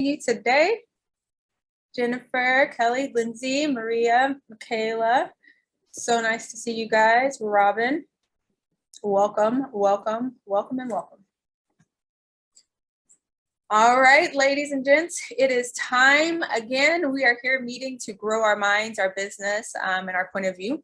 You today, Jennifer, Kelly, Lindsay, Maria, Michaela. So nice to see you guys. Robin, welcome, welcome, welcome, and welcome. All right, ladies and gents, it is time again. We are here meeting to grow our minds, our business, and our point of view.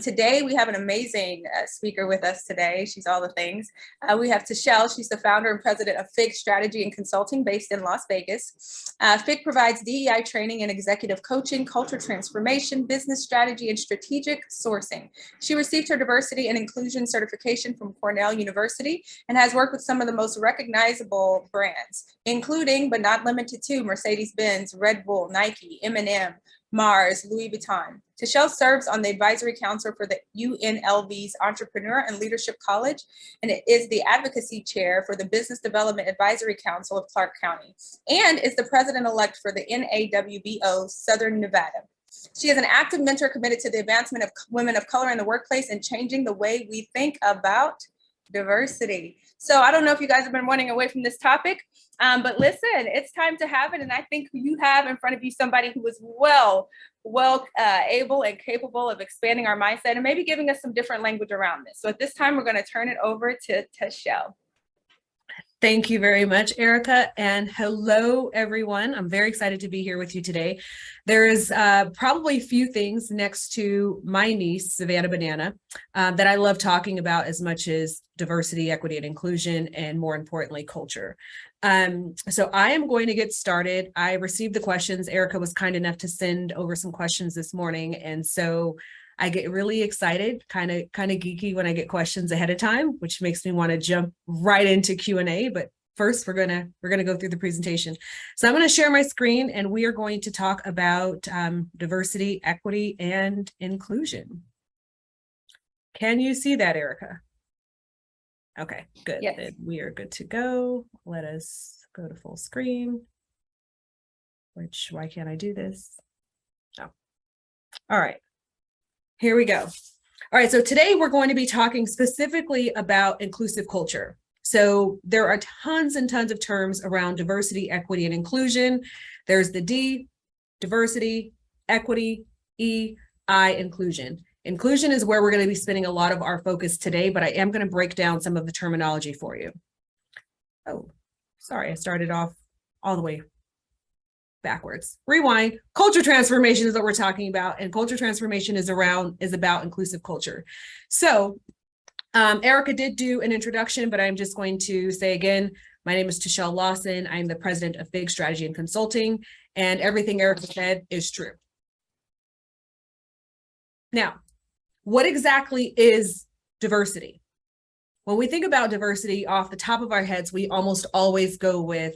Today, we have an amazing speaker with us today. She's all the things. We have TaChelle. She's the founder and president of FIG Strategy and Consulting based in Las Vegas. FIG provides DEI training and executive coaching, culture transformation, business strategy, and strategic sourcing. She received her diversity and inclusion certification from Cornell University and has worked with some of the most recognizable brands, including but not limited to Mercedes-Benz, Red Bull, Nike, M&M, Mars, Louis Vuitton. TaChelle serves on the advisory council for the UNLV's Entrepreneur and Leadership College, and it is the advocacy chair for the Business Development Advisory Council of Clark County, and is the president-elect for the NAWBO Southern Nevada. She is an active mentor committed to the advancement of women of color in the workplace and changing the way we think about diversity. So I don't know if you guys have been running away from this topic, but listen, it's time to have it. And I think you have in front of you somebody who is well able and capable of expanding our mindset and maybe giving us some different language around this. So at this time, we're going to turn it over to TaChelle. Thank you very much, Erica, and hello, everyone. I'm very excited to be here with you today. There is probably a few things next to my niece, Savannah Banana, that I love talking about as much as diversity, equity, and inclusion, and more importantly, culture. So I am going to get started. I received the questions. Erica was kind enough to send over some questions this morning, and so I get really excited, kind of geeky when I get questions ahead of time, which makes me want to jump right into Q&A. But first, we're gonna go through the presentation. So I'm going to share my screen, and we are going to talk about diversity, equity, and inclusion. Can you see that, Erica? Okay, good. Yes. Then we are good to go. Let us go to full screen. Why can't I do this? Oh, all right. Here we go. All right, so today we're going to be talking specifically about inclusive culture. So there are tons and tons of terms around diversity, equity, and inclusion. There's the D, diversity, equity, E, I, inclusion. Inclusion is where we're going to be spending a lot of our focus today, but I am going to break down some of the terminology for you. Oh, sorry, I started off all the way backwards. Rewind. Culture transformation is what we're talking about, and culture transformation is about inclusive culture. So Erica did do an introduction, but I'm just going to say again, my name is TaChelle Lawson. I'm the president of FIG Strategy and Consulting, and everything Erica said is true. Now, what exactly is diversity? When we think about diversity off the top of our heads, we almost always go with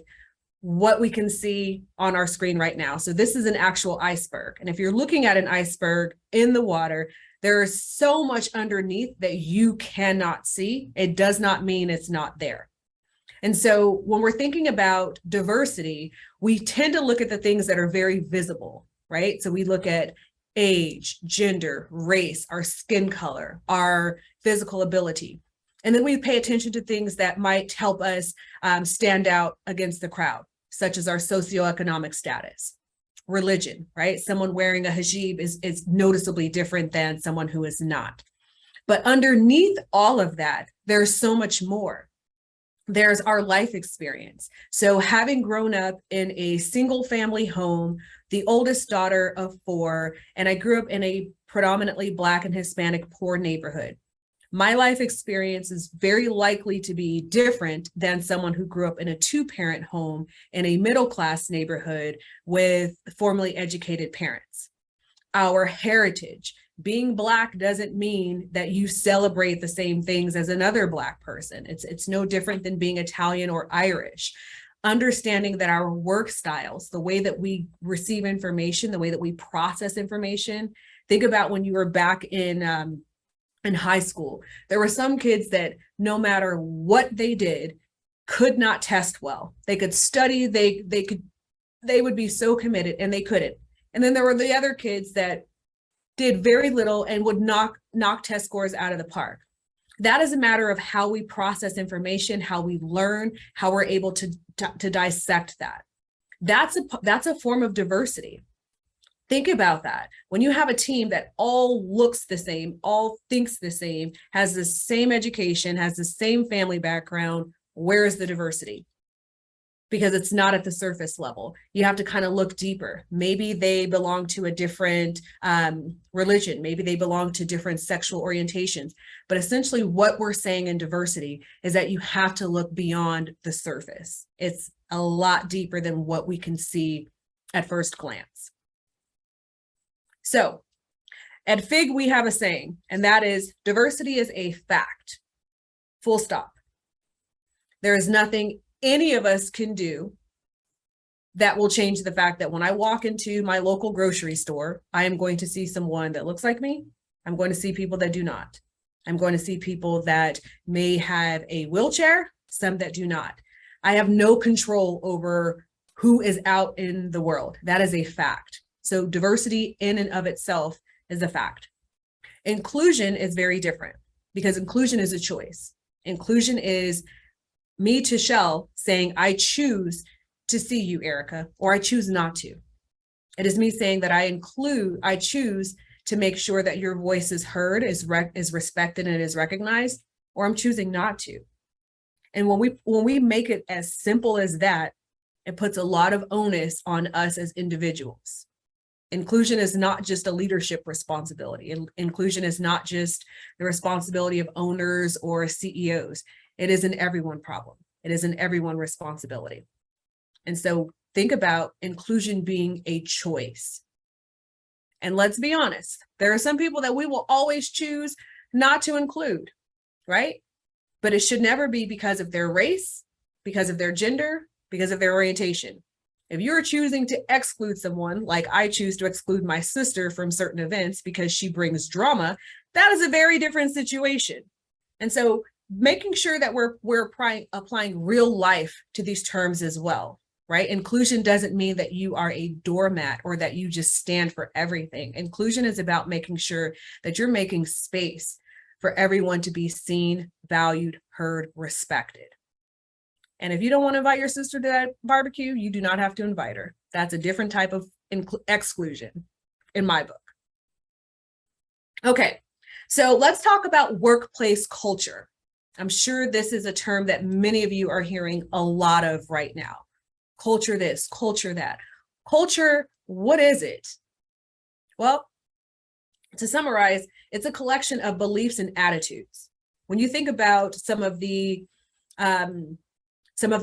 what we can see on our screen right now. So this is an actual iceberg. And if you're looking at an iceberg in the water, there is so much underneath that you cannot see. It does not mean it's not there. And so when we're thinking about diversity, we tend to look at the things that are very visible, right? So we look at age, gender, race, our skin color, our physical ability. And then we pay attention to things that might help us stand out against the crowd, such as our socioeconomic status, religion, right? Someone wearing a hijab is noticeably different than someone who is not. But underneath all of that, there's so much more. There's our life experience. So having grown up in a single family home, the oldest daughter of 4, and I grew up in a predominantly Black and Hispanic poor neighborhood. My life experience is very likely to be different than someone who grew up in a 2-parent home in a middle-class neighborhood with formally educated parents. Our heritage, being Black doesn't mean that you celebrate the same things as another Black person. It's no different than being Italian or Irish. Understanding that our work styles, the way that we receive information, the way that we process information. Think about when you were back in high school. There were some kids that no matter what they did, could not test well. They could study, they would be so committed, and they couldn't. And then there were the other kids that did very little and would knock test scores out of the park. That is a matter of how we process information, how we learn, how we're able to dissect that. That's a form of diversity. Think about that. When you have a team that all looks the same, all thinks the same, has the same education, has the same family background, where is the diversity? Because it's not at the surface level. You have to kind of look deeper. Maybe they belong to a different religion. Maybe they belong to different sexual orientations. But essentially what we're saying in diversity is that you have to look beyond the surface. It's a lot deeper than what we can see at first glance. So at FIG, we have a saying, and that is diversity is a fact, full stop. There is nothing any of us can do that will change the fact that when I walk into my local grocery store, I am going to see someone that looks like me. I'm going to see people that do not. I'm going to see people that may have a wheelchair, some that do not. I have no control over who is out in the world. That is a fact. So diversity in and of itself is a fact. Inclusion is very different because inclusion is a choice. Inclusion is me, TaChelle, saying, I choose to see you, Erica, or I choose not to. It is me saying that I choose to make sure that your voice is heard, is respected, and is recognized, or I'm choosing not to. And when we make it as simple as that, it puts a lot of onus on us as individuals. Inclusion is not just a leadership responsibility. Inclusion is not just the responsibility of owners or CEOs. It is an everyone problem. It is an everyone responsibility. And so think about inclusion being a choice. And let's be honest, there are some people that we will always choose not to include, right? But it should never be because of their race, because of their gender, because of their orientation. If you're choosing to exclude someone, like I choose to exclude my sister from certain events because she brings drama, that is a very different situation. And so making sure that we're applying real life to these terms as well, right? Inclusion doesn't mean that you are a doormat or that you just stand for everything. Inclusion is about making sure that you're making space for everyone to be seen, valued, heard, respected. And if you don't want to invite your sister to that barbecue, you do not have to invite her. That's a different type of exclusion in my book. Okay, so let's talk about workplace culture. I'm sure this is a term that many of you are hearing a lot of right now. Culture this, culture that. Culture, what is it? Well, to summarize, it's a collection of beliefs and attitudes. When you think about some of the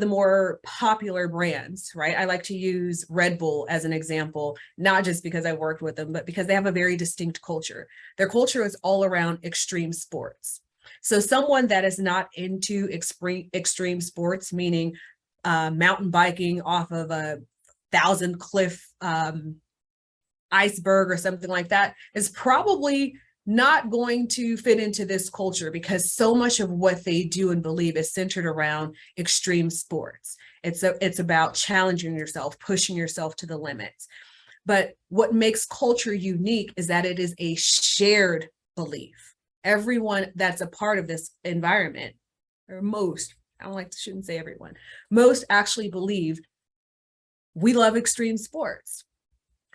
more popular brands, right? I like to use Red Bull as an example, not just because I worked with them, but because they have a very distinct culture. Their culture is all around extreme sports. So someone that is not into extreme sports, meaning mountain biking off of a 1,000 cliff iceberg or something like that, is probably not going to fit into this culture because so much of what they do and believe is centered around extreme sports. It's about challenging yourself, pushing yourself to the limits. But what makes culture unique is that it is a shared belief. Everyone that's a part of this environment, or most, shouldn't say everyone, most actually believe we love extreme sports.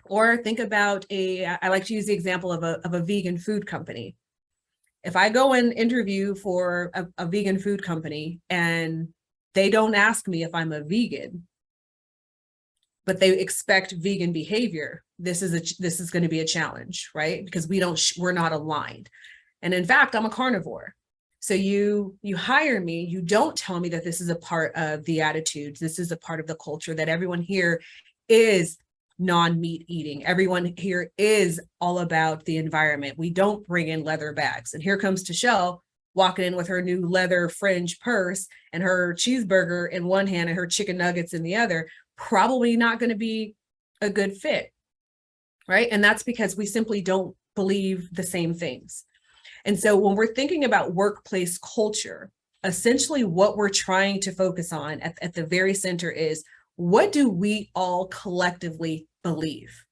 Or think about I like to use the example of a vegan food company. If I go and interview for a vegan food company and they don't ask me if I'm a vegan, but they expect vegan behavior, this is going to be a challenge, right? Because we're not aligned. And in fact, I'm a carnivore. So you hire me, you don't tell me that this is a part of the attitudes, this is a part of the culture, that everyone here is non-meat eating. Everyone here is all about the environment. We don't bring in leather bags. And here comes TaChelle walking in with her new leather fringe purse and her cheeseburger in one hand and her chicken nuggets in the other. Probably not going to be a good fit, right? And that's because we simply don't believe the same things. And so when we're thinking about workplace culture, essentially what we're trying to focus on at the very center is, what do we all collectively believe?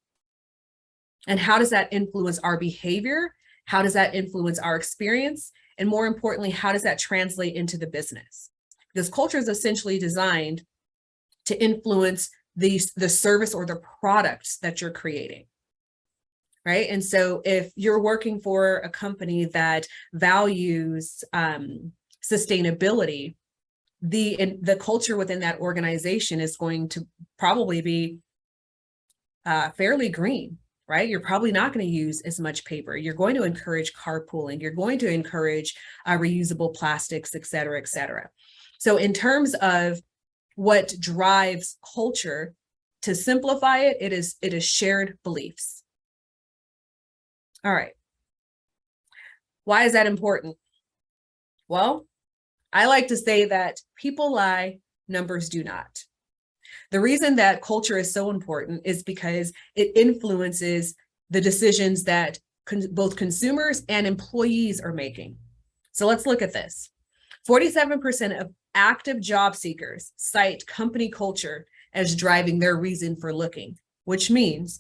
And how does that influence our behavior? How does that influence our experience? And more importantly, how does that translate into the business? Because culture is essentially designed to influence the service or the products that you're creating. Right. And so if you're working for a company that values sustainability, the culture within that organization is going to probably be fairly green, right? You're probably not going to use as much paper. You're going to encourage carpooling. You're going to encourage reusable plastics, et cetera, et cetera. So in terms of what drives culture, to simplify it, it is shared beliefs. All right. Why is that important? Well, I like to say that people lie, numbers do not. The reason that culture is so important is because it influences the decisions that both consumers and employees are making. So let's look at this. 47% of active job seekers cite company culture as driving their reason for looking, which means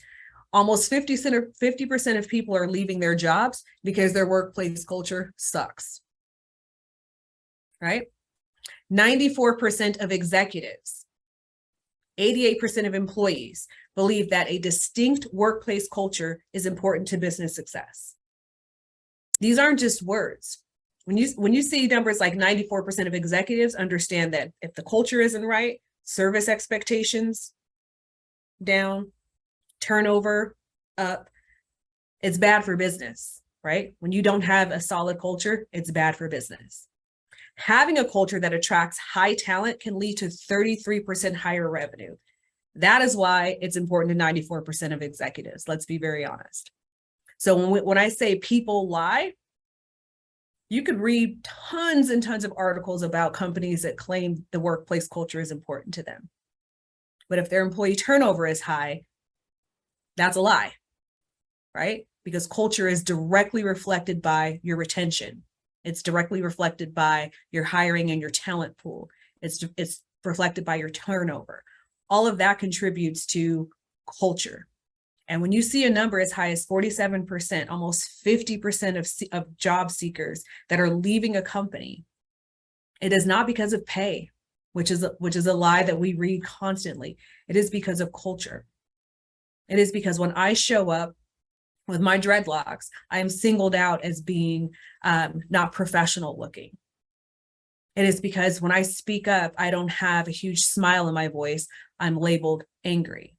almost 50% of people are leaving their jobs because their workplace culture sucks, right? 94% of executives, 88% of employees believe that a distinct workplace culture is important to business success. These aren't just words. When you see numbers like 94% of executives, understand that if the culture isn't right, service expectations down, turnover up, it's bad for business, right? When you don't have a solid culture, it's bad for business. Having a culture that attracts high talent can lead to 33% higher revenue. That is why it's important to 94% of executives. Let's be very honest. So when I say people lie, you could read tons and tons of articles about companies that claim the workplace culture is important to them. But if their employee turnover is high, that's a lie, right? Because culture is directly reflected by your retention. It's directly reflected by your hiring and your talent pool. It's reflected by your turnover. All of that contributes to culture. And when you see a number as high as 47%, almost 50% of job seekers that are leaving a company, it is not because of pay, which is a lie that we read constantly. It is because of culture. It is because when I show up with my dreadlocks, I am singled out as being not professional looking. It is because when I speak up, I don't have a huge smile in my voice. I'm labeled angry,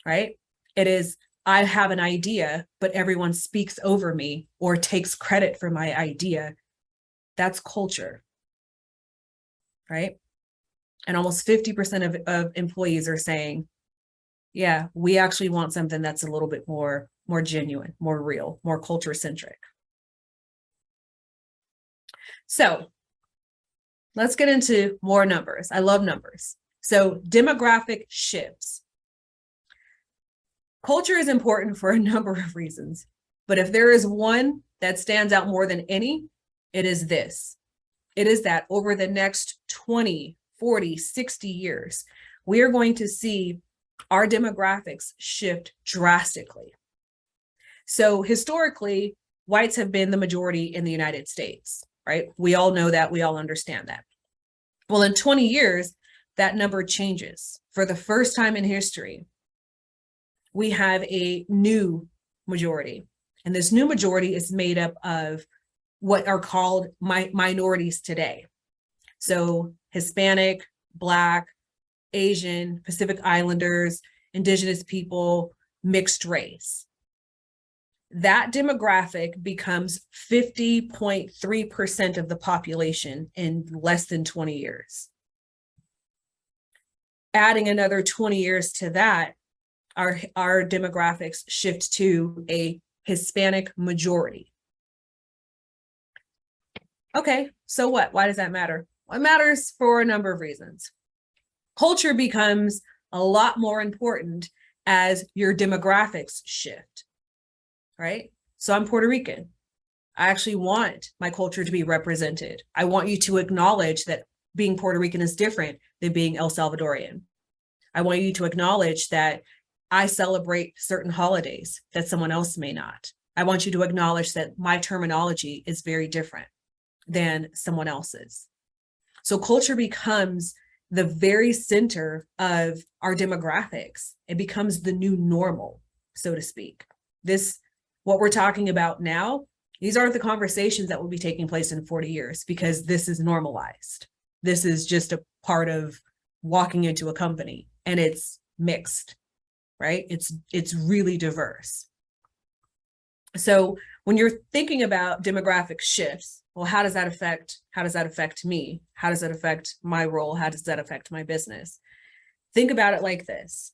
right? It is, I have an idea, but everyone speaks over me or takes credit for my idea. That's culture, right? And almost 50% of employees are saying, yeah, we actually want something that's a little bit more genuine, more real, more culture centric. So let's get into more numbers. I love numbers. So demographic shifts. Culture is important for a number of reasons, but if there is one that stands out more than any, it is this. It is that over the next 20, 40, 60 years, we are going to see our demographics shift drastically. So historically, whites have been the majority in the United States, right? We all know that, we all understand that. Well, in 20 years, that number changes. For the first time in history, we have a new majority. And this new majority is made up of what are called minorities today. So Hispanic, Black, Asian, Pacific Islanders, Indigenous people, mixed race. That demographic becomes 50.3% of the population in less than 20 years. Adding another 20 years to that, our demographics shift to a Hispanic majority. Okay, so what? Why does that matter? Well, it matters for a number of reasons. Culture becomes a lot more important as your demographics shift, right? So I'm Puerto Rican. I actually want my culture to be represented. I want you to acknowledge that being Puerto Rican is different than being El Salvadorian. I want you to acknowledge that I celebrate certain holidays that someone else may not. I want you to acknowledge that my terminology is very different than someone else's. So culture becomes the very center of our demographics. It becomes the new normal, so to speak. What we're talking about now, these aren't the conversations that will be taking place in 40 years because this is normalized. This is just a part of walking into a company, and it's mixed, right? It's really diverse. So when you're thinking about demographic shifts, well, how does that affect me? How does that affect my role? How does that affect my business? Think about it like this.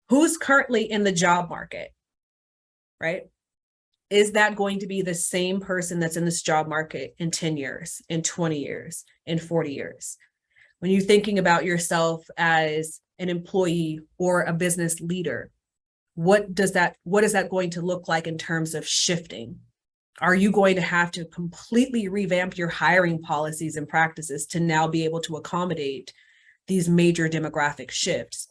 Who's currently in the job market, right? Is that going to be the same person that's in this job market in 10 years, in 20 years, in 40 years? When you're thinking about yourself as an employee or a business leader, what is that going to look like in terms of shifting? Are you going to have to completely revamp your hiring policies and practices to now be able to accommodate these major demographic shifts?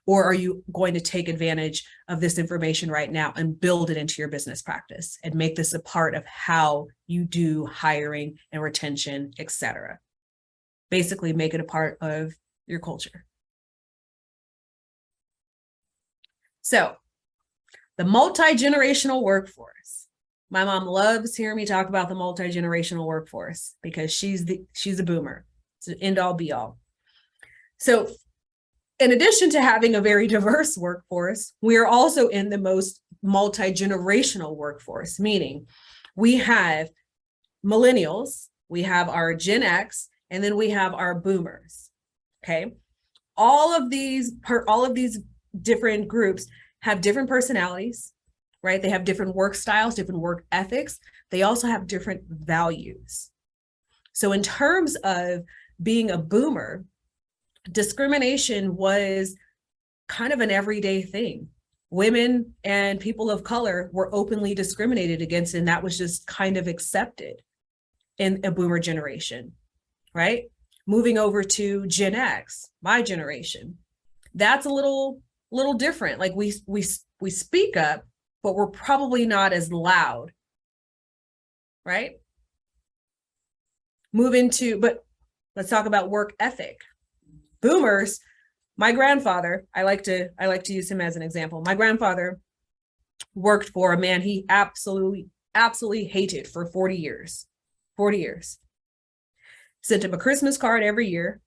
Or are you going to take advantage of this information right now and build it into your business practice and make this a part of how you do hiring and retention, et cetera? Basically, make it a part of your culture. So, the multi-generational workforce. My mom loves hearing me talk about the multi-generational workforce because she's a boomer. It's an end all be all. So, in addition to having a very diverse workforce, we are also in the most multi-generational workforce, meaning we have millennials, we have our Gen X, and then we have our boomers. Okay. All of these different groups have different personalities, right? They have different work styles, different work ethics. They also have different values. So in terms of being a boomer, discrimination was kind of an everyday thing. Women and people of color were openly discriminated against, and that was just kind of accepted in a boomer generation, right? Moving over to Gen X, my generation, that's a little different. Like we speak up, but we're probably not as loud, right? But let's talk about work ethic. Boomers, my grandfather, I like to use him as an example. My grandfather worked for a man he absolutely hated for 40 years. 40 years. Sent him a Christmas card every year,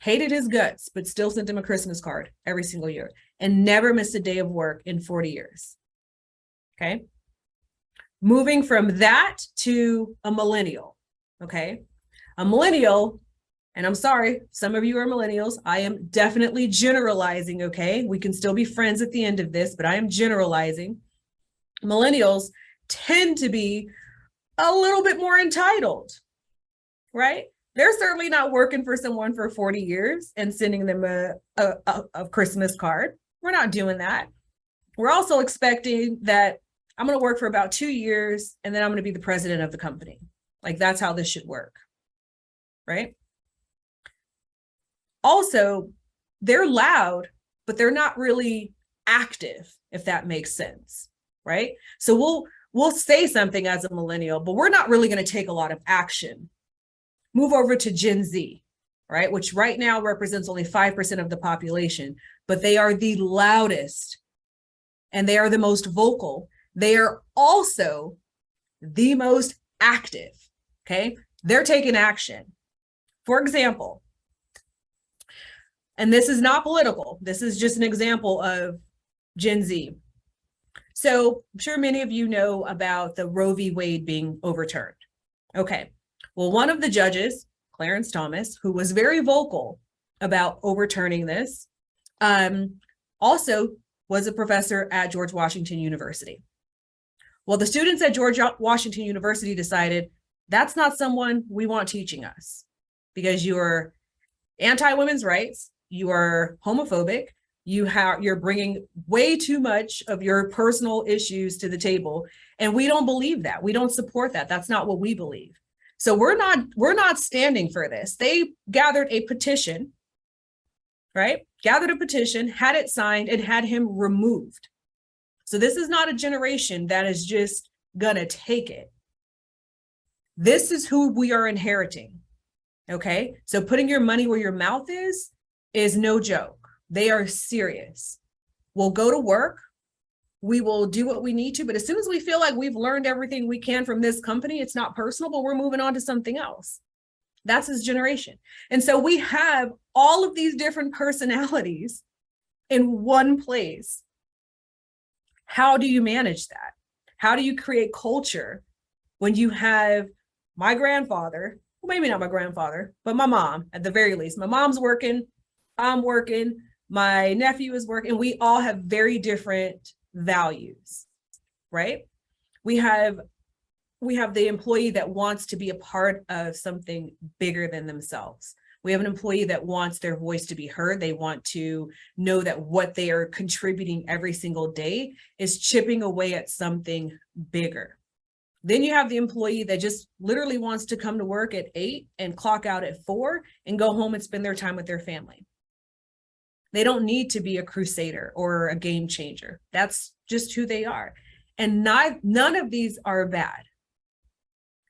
hated his guts, but still sent him a Christmas card every single year, and never missed a day of work in 40 years. Okay. Moving from that to a millennial. Okay. A millennial, and I'm sorry, some of you are millennials. I am definitely generalizing, okay? We can still be friends at the end of this, but I am generalizing. Millennials tend to be a little bit more entitled, right? They're certainly not working for someone for 40 years and sending them a Christmas card. We're not doing that. We're also expecting that I'm going to work for about 2 years and then I'm going to be the president of the company. Like that's how this should work, right? Also, they're loud, but they're not really active, if that makes sense, right? So we'll say something as a millennial, but we're not really going to take a lot of action. Move over to Gen Z, right? Which right now represents only 5% of the population, but they are the loudest and they are the most vocal. They are also the most active, okay? They're taking action. For example, and this is not political, this is just an example of Gen Z. So I'm sure many of you know about the Roe v. Wade being overturned. Okay, well, one of the judges, Clarence Thomas, who was very vocal about overturning this, also was a professor at George Washington University. Well, the students at George Washington University decided that's not someone we want teaching us because you're anti-women's rights, you are homophobic, you're bringing way too much of your personal issues to the table, and we don't believe that. We don't support that. That's not what we believe. So we're not standing for this. They gathered a petition, right? Gathered a petition, had it signed, and had him removed. So this is not a generation that is just gonna take it. This is who we are inheriting. Okay. So putting your money where your mouth is no joke. They are serious. We'll go to work. We will do what we need to, but as soon as we feel like we've learned everything we can from this company, it's not personal, but we're moving on to something else. That's his generation. And so we have all of these different personalities in one place. How do you manage that? How do you create culture when you have my grandfather, well, maybe not my grandfather, but my mom, at the very least? My mom's working, I'm working, my nephew is working. We all have very different values, right? We have the employee that wants to be a part of something bigger than themselves. We have an employee that wants their voice to be heard. They want to know that what they are contributing every single day is chipping away at something bigger. Then you have the employee that just literally wants to come to work at 8 and clock out at 4 and go home and spend their time with their family. They don't need to be a crusader or a game changer. That's just who they are. And none of these are bad.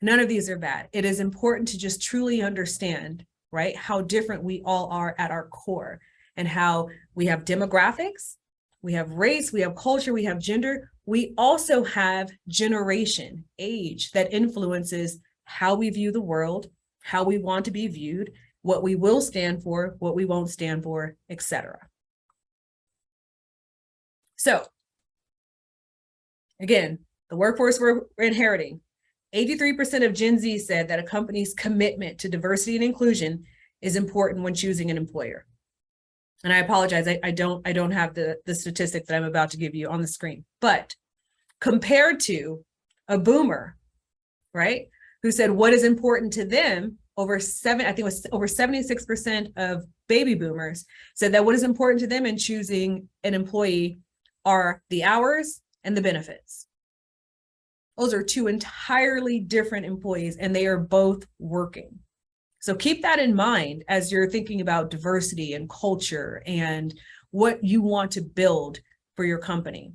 None of these are bad. It is important to just truly understand, right, how different we all are at our core, and how we have demographics, we have race, we have culture, we have gender. We also have generation, age, that influences how we view the world, how we want to be viewed, what we will stand for, what we won't stand for, etc. So, again, the workforce we're inheriting. 83% of Gen Z said that a company's commitment to diversity and inclusion is important when choosing an employer. And I apologize, I don't have the statistic that I'm about to give you on the screen. But compared to a boomer, right, who said what is important to them, over 76% of baby boomers said that what is important to them in choosing an employee are the hours and the benefits. Those are two entirely different employees, and they are both working. So keep that in mind as you're thinking about diversity and culture and what you want to build for your company.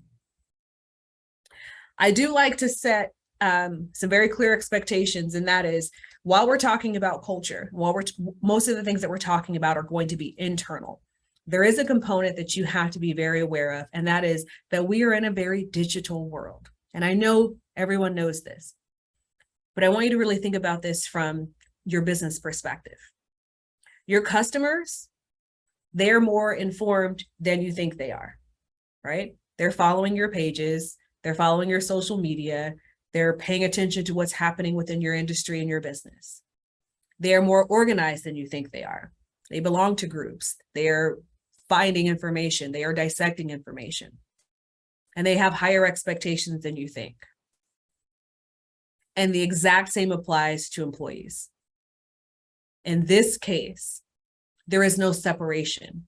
I do like to set some very clear expectations, and that is, while we're talking about culture, most of the things that we're talking about are going to be internal. There is a component that you have to be very aware of, and that is that we are in a very digital world. And I know everyone knows this, but I want you to really think about this from your business perspective. Your customers, they're more informed than you think they are, right? They're following your pages, they're following your social media, they're paying attention to what's happening within your industry and your business. They are more organized than you think they are. They belong to groups. They're finding information. They are dissecting information. And they have higher expectations than you think. And the exact same applies to employees. In this case, there is no separation.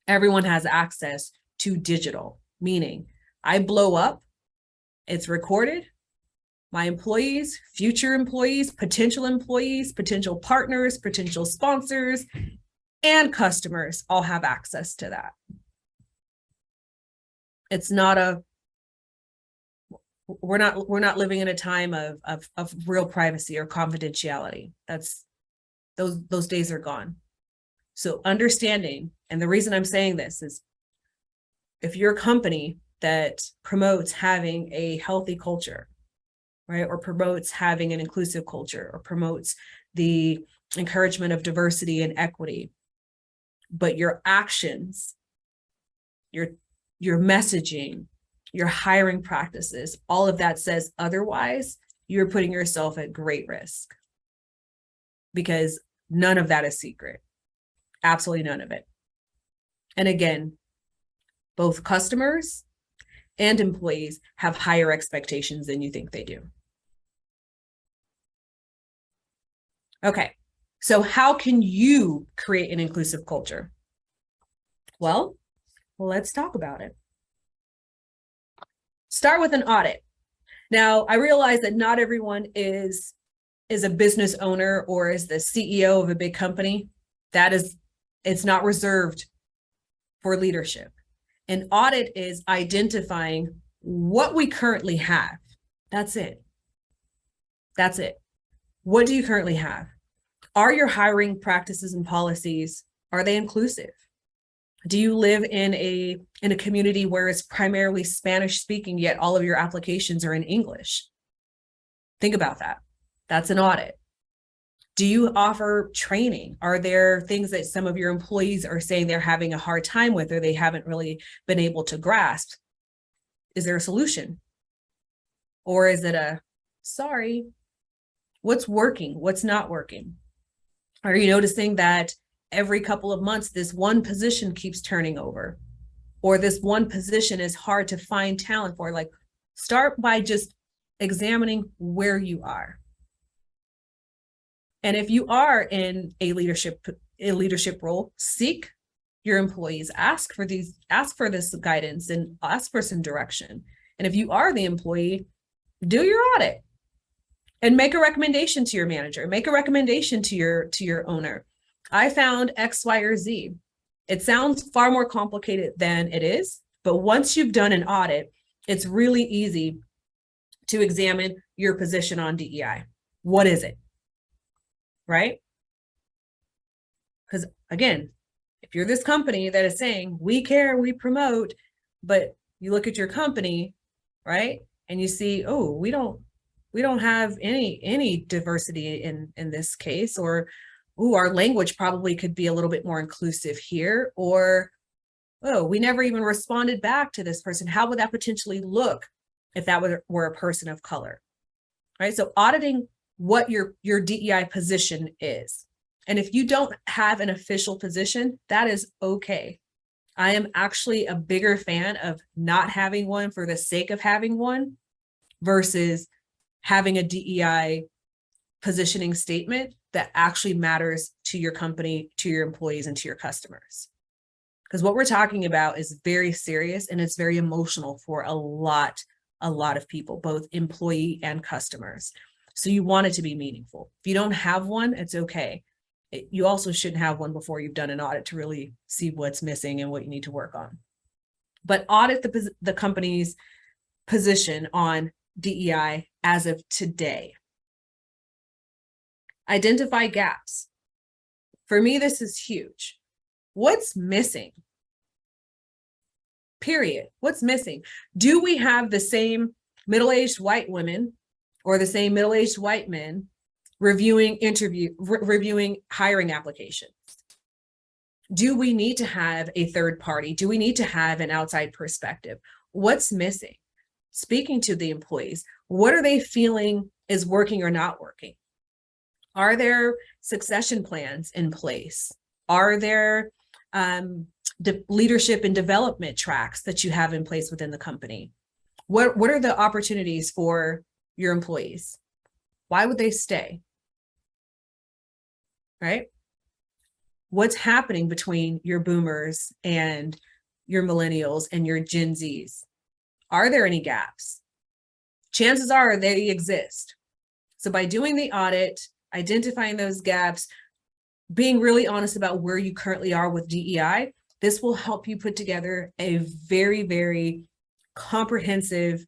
Everyone has access to digital, meaning I blow up, it's recorded. My employees, future employees, potential partners, potential sponsors, and customers all have access to that. It's not we're not living in a time of real privacy or confidentiality. Those days are gone. So understanding, and the reason I'm saying this is, if you're a company that promotes having a healthy culture, right, or promotes having an inclusive culture, or promotes the encouragement of diversity and equity, but your actions, your messaging, your hiring practices, all of that says otherwise, you're putting yourself at great risk, because none of that is secret. Absolutely none of it. And again, both customers and employees have higher expectations than you think they do. Okay, so how can you create an inclusive culture? Well, let's talk about it. Start with an audit. Now, I realize that not everyone is a business owner or is the CEO of a big company. It's not reserved for leadership. An audit is identifying what we currently have. That's it. What do you currently have? Are your hiring practices and policies, are they inclusive? Do you live in a community where it's primarily Spanish speaking, yet all of your applications are in English? Think about that. That's an audit. Do you offer training? Are there things that some of your employees are saying they're having a hard time with, or they haven't really been able to grasp? Is there a solution? Or is it a, sorry, what's working? What's not working? Are you noticing that every couple of months, this one position keeps turning over, or this one position is hard to find talent for? Like, start by just examining where you are. And if you are in a leadership role, seek your employees, ask for this guidance and ask for some direction. And if you are the employee, do your audit and make a recommendation to your manager, make a recommendation to your owner. I found X, Y, or Z. It sounds far more complicated than it is, but once you've done an audit, it's really easy to examine your position on DEI. What is it? Right? Because again, if you're this company that is saying, we care, we promote, but you look at your company, right? And you see, oh, we don't have any diversity in this case, or oh, our language probably could be a little bit more inclusive here, or oh, we never even responded back to this person. How would that potentially look if that were a person of color? Right? So auditing what your DEI position is. And if you don't have an official position, that is okay. I am actually a bigger fan of not having one for the sake of having one versus having a DEI positioning statement that actually matters to your company, to your employees, and to your customers. Because what we're talking about is very serious and it's very emotional for a lot of people, both employee and customers. So you want it to be meaningful. If you don't have one, it's okay. You also shouldn't have one before you've done an audit to really see what's missing and what you need to work on. But audit the company's position on DEI as of today. Identify gaps. For me, this is huge. What's missing? Period. What's missing? Do we have the same middle-aged white women or the same middle-aged white men reviewing hiring applications? Do we need to have a third party? Do we need to have an outside perspective? What's missing? Speaking to the employees, what are they feeling is working or not working? Are there succession plans in place? Are there leadership and development tracks that you have in place within the company? What are the opportunities for your employees? Why would they stay? Right? What's happening between your boomers and your millennials and your Gen Zs? Are there any gaps? Chances are they exist. So by doing the audit, identifying those gaps, being really honest about where you currently are with DEI, this will help you put together a very, very comprehensive,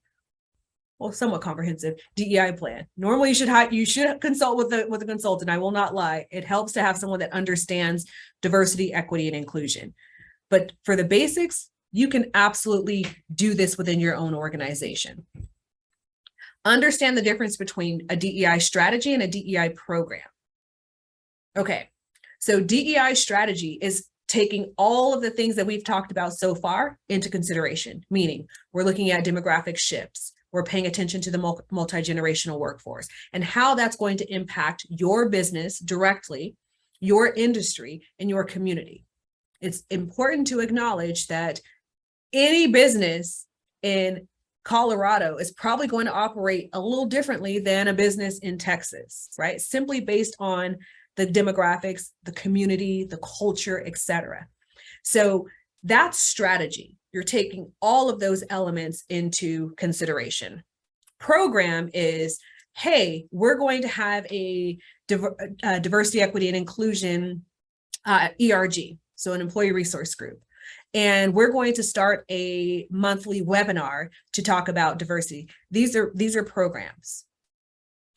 well, somewhat comprehensive DEI plan. Normally you should consult with a consultant. I will not lie. It helps to have someone that understands diversity, equity, and inclusion. But for the basics, you can absolutely do this within your own organization. Understand the difference between a DEI strategy and a DEI program. Okay, so DEI strategy is taking all of the things that we've talked about so far into consideration, meaning we're looking at demographic shifts, we're paying attention to the multi-generational workforce and how that's going to impact your business directly, your industry, and your community. It's important to acknowledge that any business in Colorado is probably going to operate a little differently than a business in Texas, right? Simply based on the demographics, the community, the culture, etc. So that's strategy. You're taking all of those elements into consideration. Program is, hey, we're going to have a diversity, equity, and inclusion ERG, so an employee resource group. And we're going to start a monthly webinar to talk about diversity. These are programs.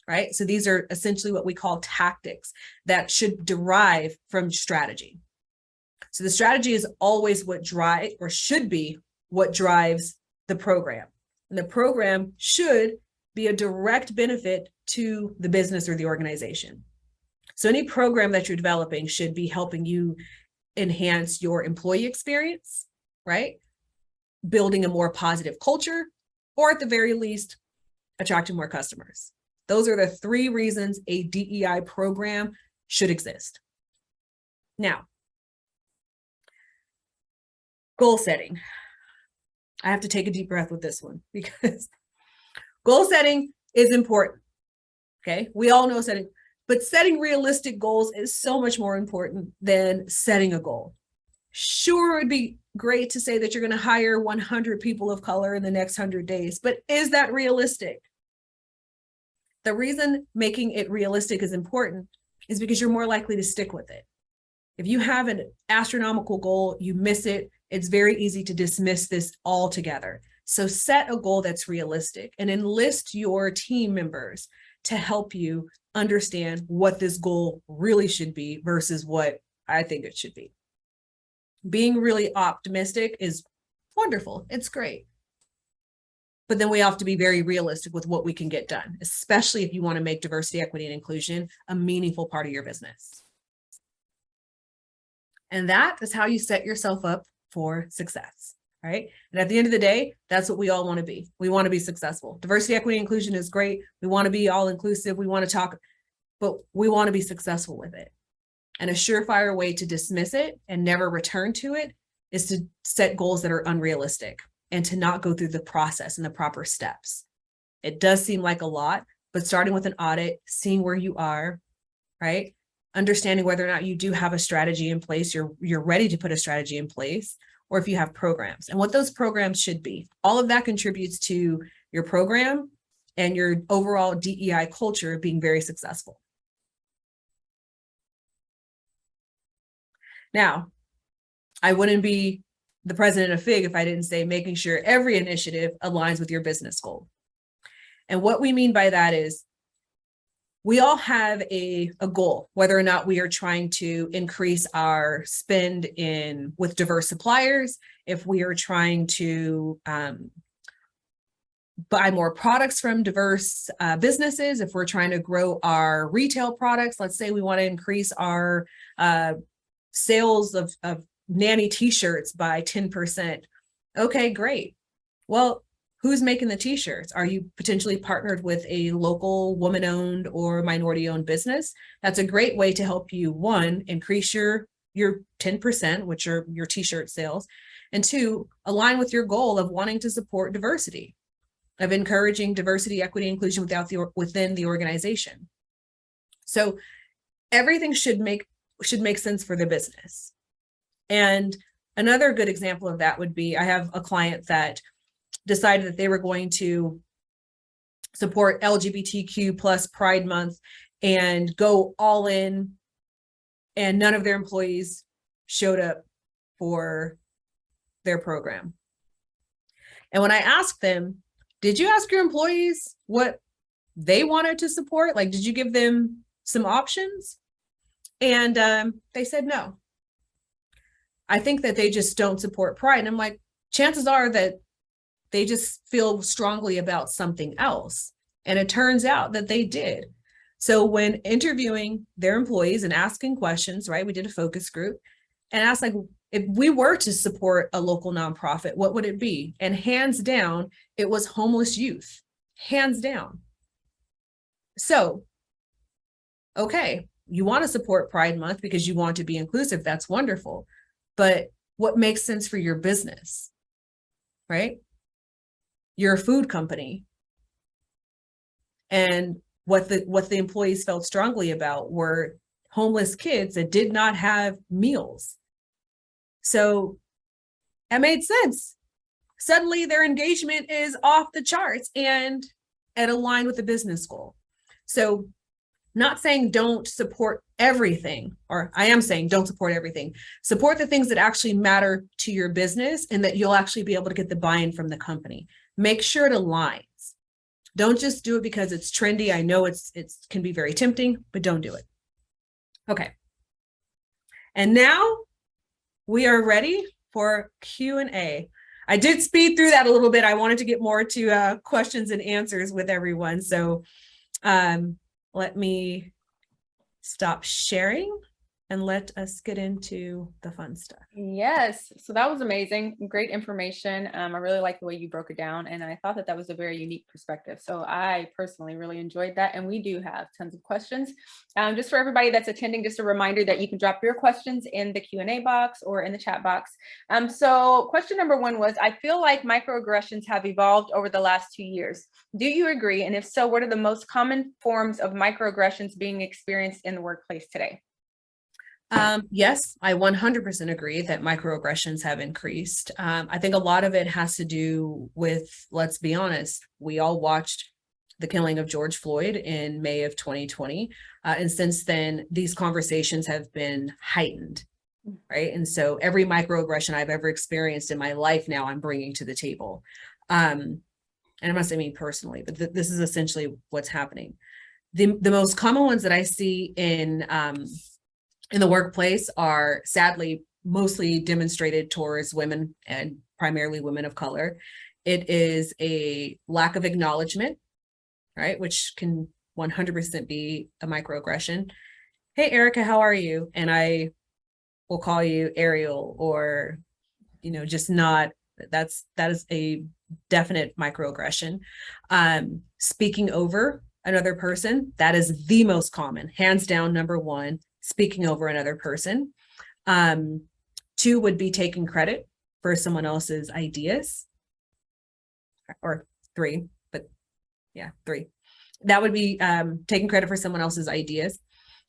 right? So these are essentially what we call tactics that should derive from strategy. So the strategy is always what drives, or should be what drives the program. And the program should be a direct benefit to the business or the organization. So any program that you're developing should be helping you enhance your employee experience, right? Building a more positive culture, or at the very least, attracting more customers. Those are the 3 reasons a DEI program should exist. Now, goal setting. I have to take a deep breath with this one because goal setting is important. Okay, we all know setting, but setting realistic goals is so much more important than setting a goal. Sure, it'd be great to say that you're going to hire 100 people of color in the next 100 days, but is that realistic? The reason making it realistic is important is because you're more likely to stick with it. If you have an astronomical goal, you miss it, it's very easy to dismiss this altogether. So set a goal that's realistic and enlist your team members to help you understand what this goal really should be versus what I think it should be. Being really optimistic is wonderful. It's great. But then we have to be very realistic with what we can get done, especially if you want to make diversity, equity, and inclusion a meaningful part of your business. And that is how you set yourself up for success, right? And at the end of the day, that's what we all want to be. We want to be successful. Diversity, equity, and inclusion is great. We want to be all inclusive. We want to talk, but we want to be successful with it. And a surefire way to dismiss it and never return to it is to set goals that are unrealistic and to not go through the process and the proper steps. It does seem like a lot, but starting with an audit, seeing where you are, right? Understanding whether or not you do have a strategy in place, you're ready to put a strategy in place, or if you have programs and what those programs should be. All of that contributes to your program and your overall DEI culture being very successful. Now, I wouldn't be the president of FIG if I didn't say making sure every initiative aligns with your business goal. And what we mean by that is we all have a goal, whether or not we are trying to increase our spend with diverse suppliers, if we are trying to buy more products from diverse businesses, if we're trying to grow our retail products. Let's say we want to increase our sales of nanny t-shirts by 10%. Okay, great. Well, who's making the t-shirts? Are you potentially partnered with a local woman-owned or minority-owned business? That's a great way to help you, 1, increase your 10%, which are your t-shirt sales, and 2, align with your goal of wanting to support diversity, of encouraging diversity, equity, inclusion within the organization. So everything should make sense for the business. And another good example of that would be, I have a client that decided that they were going to support LGBTQ plus Pride Month and go all in, and none of their employees showed up for their program. And when I asked them, did you ask your employees what they wanted to support? Like, did you give them some options? And they said no. I think that they just don't support Pride. And I'm like, chances are that they just feel strongly about something else. And it turns out that they did. So when interviewing their employees and asking questions, right, we did a focus group and asked, like, if we were to support a local nonprofit, what would it be? And hands down, it was homeless youth, hands down. So, okay, you want to support Pride Month because you want to be inclusive. That's wonderful. But what makes sense for your business, right? You're a food company. And what the employees felt strongly about were homeless kids that did not have meals. So that made sense. Suddenly their engagement is off the charts and it aligned with the business goal. So not saying don't support everything, or I am saying don't support everything. Support the things that actually matter to your business and that you'll actually be able to get the buy-in from the company. Make sure it aligns. Don't just do it because it's trendy. I know it can be very tempting, but don't do it. Okay. And now we are ready for Q&A. I did speed through that a little bit. I wanted to get more to questions and answers with everyone. So let me stop sharing and let us get into the fun stuff. Yes, so that was amazing. Great information. I really like the way you broke it down, and I thought that was a very unique perspective. So I personally really enjoyed that, and we do have tons of questions. Just for everybody that's attending, just a reminder that you can drop your questions in the Q&A box or in the chat box. So question number one was, I feel like microaggressions have evolved over the last 2 years. Do you agree? And if so, what are the most common forms of microaggressions being experienced in the workplace today? Yes, I 100% agree that microaggressions have increased. I think a lot of it has to do with, let's be honest, we all watched the killing of George Floyd in May of 2020. And since then, these conversations have been heightened, right? And so every microaggression I've ever experienced in my life now, I'm bringing to the table. And I'm not saying me personally, but this is essentially what's happening. The most common ones that I see in the workplace are sadly mostly demonstrated towards women and primarily women of color. It is a lack of acknowledgement, right? Which can 100% be a microaggression. Hey, Erica, how are you? And I will call you Ariel, or, just not, that is a definite microaggression. Speaking over another person, that is the most common, hands down, number one. Speaking over another person. Two would be taking credit for someone else's ideas, or three, but yeah, three. That would be taking credit for someone else's ideas.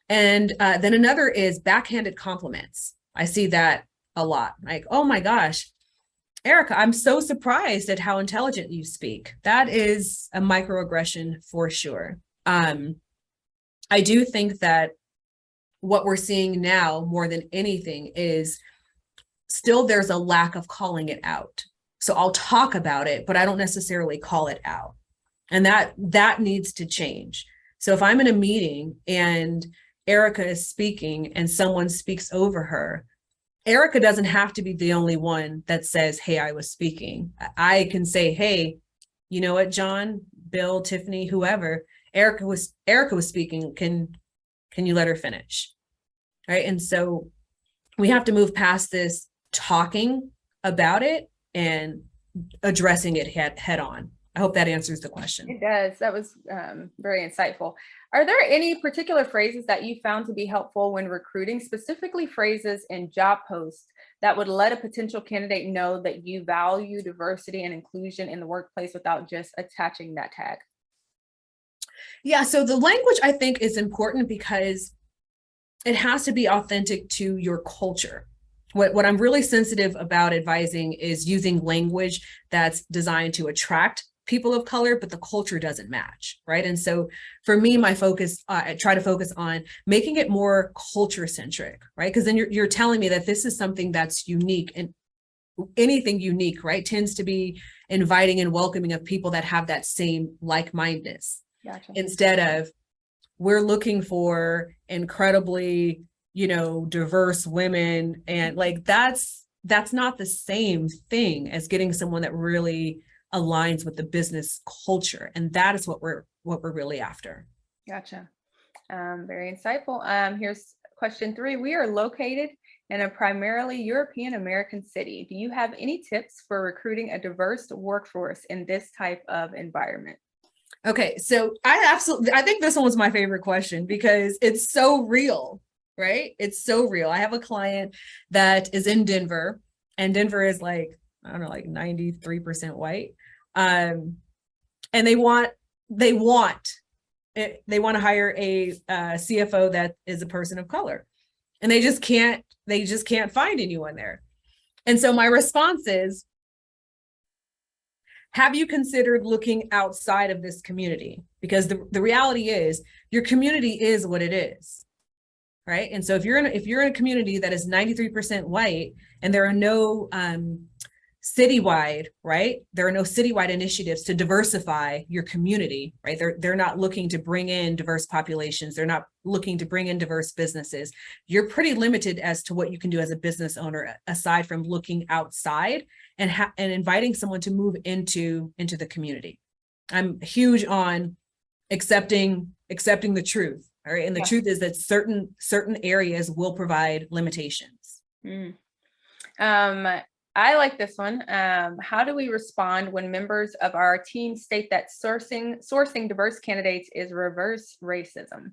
And then another is backhanded compliments. I see that a lot. Like, oh my gosh, Erica, I'm so surprised at how intelligent you speak. That is a microaggression for sure. I do think that what we're seeing now more than anything is still there's a lack of calling it out. So I'll talk about it, but I don't necessarily call it out. And that needs to change. So if I'm in a meeting and Erica is speaking and someone speaks over her, Erica doesn't have to be the only one that says, hey, I was speaking. I can say, hey, you know what, John, Bill, Tiffany, whoever, Erica was speaking. Can you let her finish? Right. And so we have to move past this talking about it and addressing it head on. I hope that answers the question. It does. That was very insightful. Are there any particular phrases that you found to be helpful when recruiting, specifically phrases in job posts that would let a potential candidate know that you value diversity and inclusion in the workplace without just attaching that tag? Yeah, so the language I think is important because it has to be authentic to your culture. What I'm really sensitive about advising is using language that's designed to attract people of color, but the culture doesn't match, right? And so for me, my focus, I try to focus on making it more culture centric, right? Because then you're telling me that this is something that's unique, and anything unique, right, tends to be inviting and welcoming of people that have that same like-mindedness. Gotcha. Instead of, we're looking for incredibly, diverse women, and like that's not the same thing as getting someone that really aligns with the business culture, and that is what we're really after. Gotcha. Very insightful. Here's question 3. We are located in a primarily European American city. Do you have any tips for recruiting a diverse workforce in this type of environment? Okay, so I think this one was my favorite question because it's so real, right? It's so real. I have a client that is in Denver, and Denver is like 93% white. And they want to hire a CFO that is a person of color, and they just can't find anyone there. And so my response is, have you considered looking outside of this community? Because the reality is your community is what it is, right? And so if you're in a community that is 93% white and there are no citywide, right? There are no citywide initiatives to diversify your community, right? They're not looking to bring in diverse populations. They're not looking to bring in diverse businesses. You're pretty limited as to what you can do as a business owner, aside from looking outside and inviting someone to move into the community. I'm huge on accepting the truth. All right. And the truth is that certain areas will provide limitations. I like this one. How do we respond when members of our team state that sourcing diverse candidates is reverse racism?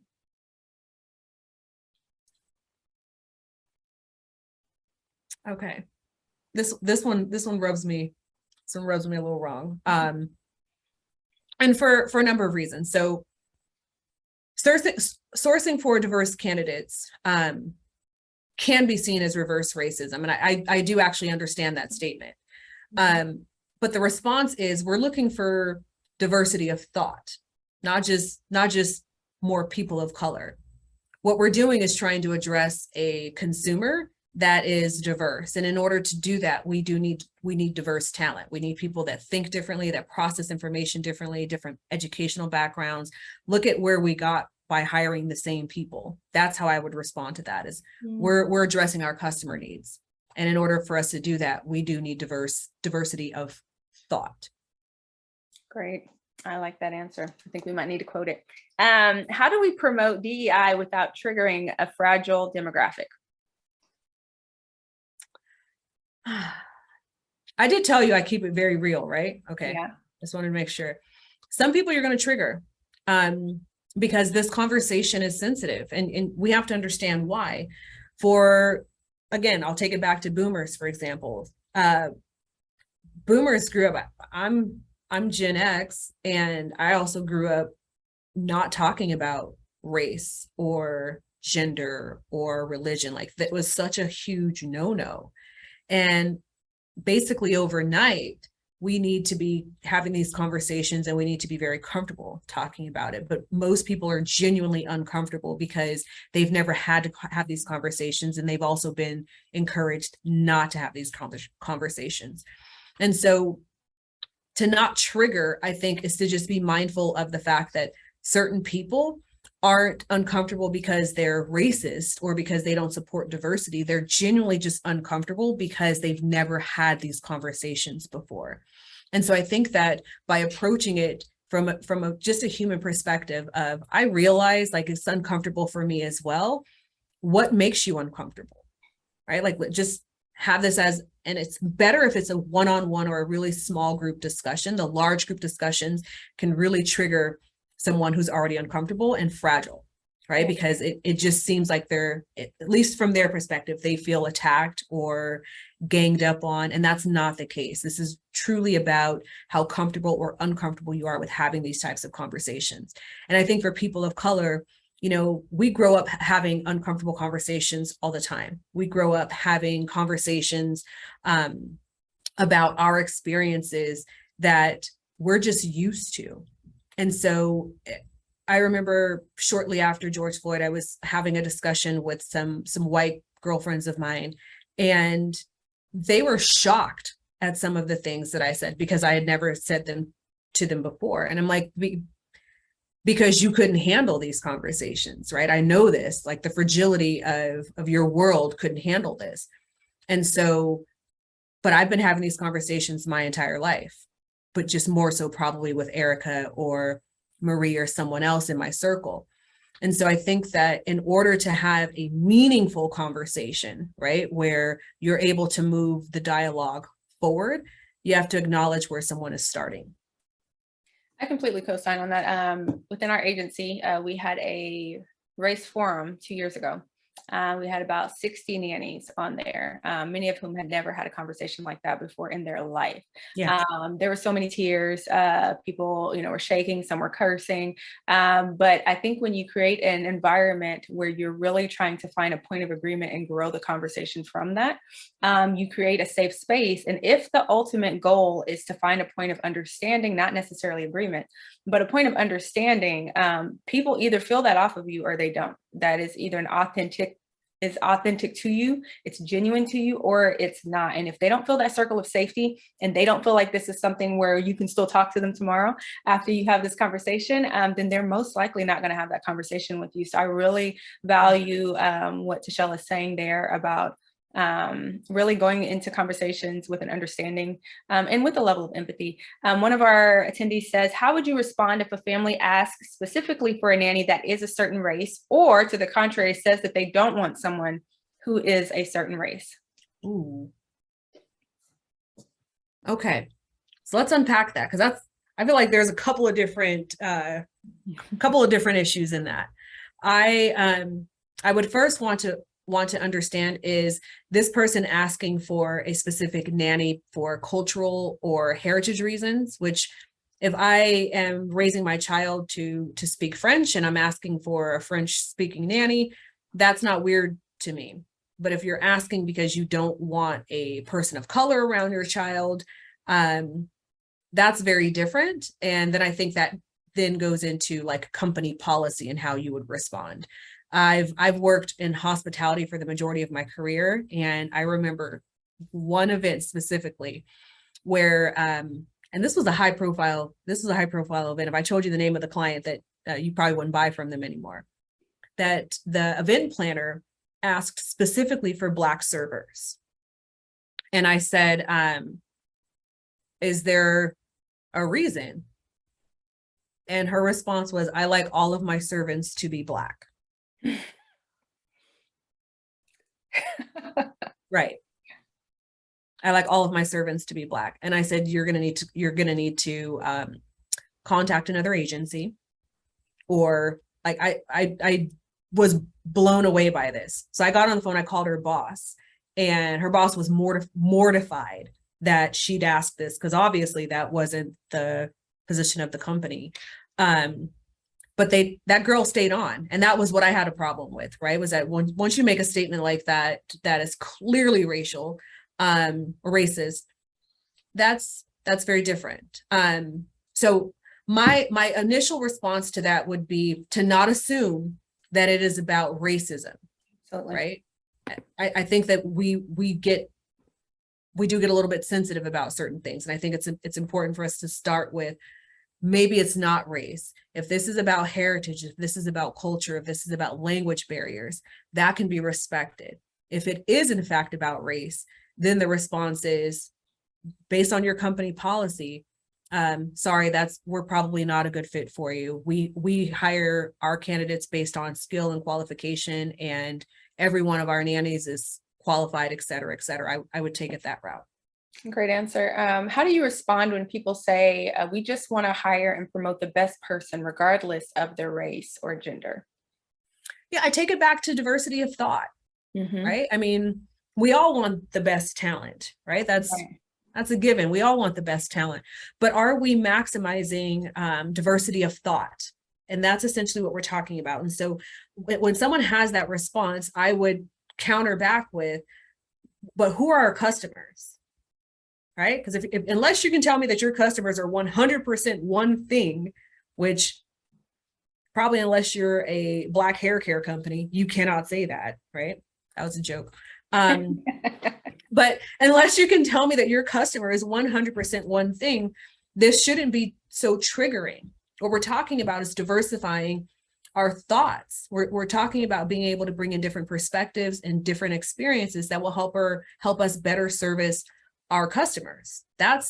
Okay. This one rubs me a little wrong. And for a number of reasons. So sourcing for diverse candidates can be seen as reverse racism. And I do actually understand that statement. But the response is we're looking for diversity of thought, not just more people of color. What we're doing is trying to address a consumer that is diverse. And in order to do that, we need diverse talent. We need people that think differently, that process information differently, different educational backgrounds. Look at where we got by hiring the same people. That's how I would respond to that, is we're addressing our customer needs. And in order for us to do that, we do need diversity of thought. Great. I like that answer. I think we might need to quote it. How do we promote DEI without triggering a fragile demographic? I did tell you I keep it very real, right? Okay. Yeah. Just wanted to make sure. Some people you're going to trigger because this conversation is sensitive, and we have to understand why. Again, I'll take it back to boomers, for example. Boomers grew up, I'm Gen X, and I also grew up not talking about race or gender or religion. Like, that was such a huge no-no. And basically overnight, we need to be having these conversations, and we need to be very comfortable talking about it. But most people are genuinely uncomfortable because they've never had to have these conversations, and they've also been encouraged not to have these conversations. And so to not trigger, I think, is to just be mindful of the fact that certain people aren't uncomfortable because they're racist or because they don't support diversity. They're genuinely just uncomfortable because they've never had these conversations before. And so I think that by approaching it from just a human perspective of, I realize, like, it's uncomfortable for me as well. What makes you uncomfortable, right? Like, just have this as, and it's better if it's a one-on-one or a really small group discussion. The large group discussions can really trigger someone who's already uncomfortable and fragile, right? Because it just seems like they're, at least from their perspective, they feel attacked or ganged up on, and that's not the case. This is truly about how comfortable or uncomfortable you are with having these types of conversations. And I think for people of color, you know, we grow up having uncomfortable conversations all the time. We grow up having conversations about our experiences that we're just used to. And so I remember shortly after George Floyd, I was having a discussion with some white girlfriends of mine, and they were shocked at some of the things that I said because I had never said them to them before. And I'm like, because you couldn't handle these conversations, right? I know this, like, the fragility of your world couldn't handle this. And so, but I've been having these conversations my entire life, but just more so probably with Erica or Marie or someone else in my circle. And so I think that in order to have a meaningful conversation, right, where you're able to move the dialogue forward, you have to acknowledge where someone is starting. I completely co-sign on that. Within our agency, we had a race forum 2 years ago. We had about 60 nannies on there, many of whom had never had a conversation like that before in their life. Yeah. There were so many tears. People, were shaking, some were cursing. But I think when you create an environment where you're really trying to find a point of agreement and grow the conversation from that, you create a safe space. And if the ultimate goal is to find a point of understanding, not necessarily agreement, but a point of understanding, people either feel that off of you or they don't. That is either an authentic is authentic to you, it's genuine to you, or it's not. And if they don't feel that circle of safety and they don't feel like this is something where you can still talk to them tomorrow after you have this conversation, then they're most likely not going to have that conversation with you. So I really value what TaChelle is saying there about really going into conversations with an understanding and with a level of empathy. One of our attendees says, how would you respond if a family asks specifically for a nanny that is a certain race, or to the contrary, says that they don't want someone who is a certain race? Ooh. Okay, so let's unpack that, because I feel like there's a couple of different issues in that. I would first want to understand, is this person asking for a specific nanny for cultural or heritage reasons? Which, if I am raising my child to speak French and I'm asking for a French speaking nanny, that's not weird to me. But if you're asking because you don't want a person of color around your child, that's very different. And then I think that then goes into like company policy and how you would respond. I've worked in hospitality for the majority of my career, and I remember one event specifically where, and this was a high profile event. If I told you the name of the client, that you probably wouldn't buy from them anymore. That the event planner asked specifically for Black servers, and I said, "Is there a reason?" And her response was, "I like all of my servants to be Black." Right. I like all of my servants to be Black. And I said, you're going to need to contact another agency, or like, I was blown away by this. So I got on the phone, I called her boss, and her boss was mortified that she'd asked this, because obviously that wasn't the position of the company. But that girl stayed on, and that was what I had a problem with, right? Was that once you make a statement like that is clearly racial, or racist, that's very different. So my initial response to that would be to not assume that it is about racism, Absolutely. right? I think that we do get a little bit sensitive about certain things, and I think it's important for us to start with, maybe it's not race. If this is about heritage, if this is about culture, if this is about language barriers, that can be respected. If it is in fact about race, then the response is, based on your company policy, sorry, we're probably not a good fit for you. We hire our candidates based on skill and qualification, and every one of our nannies is qualified, et cetera, et cetera. I would take it that route. Great answer. How do you respond when people say, we just want to hire and promote the best person regardless of their race or gender? Yeah, I take it back to diversity of thought, right? I mean, we all want the best talent, right? That's a given. We all want the best talent, but are we maximizing diversity of thought? And that's essentially what we're talking about. And so when someone has that response, I would counter back with, but who are our customers? Right? Because if unless you can tell me that your customers are 100% one thing, which probably unless you're a Black hair care company, you cannot say that, right? That was a joke. But unless you can tell me that your customer is 100% one thing, this shouldn't be so triggering. What we're talking about is diversifying our thoughts. We're talking about being able to bring in different perspectives and different experiences that will help us better service our customers. That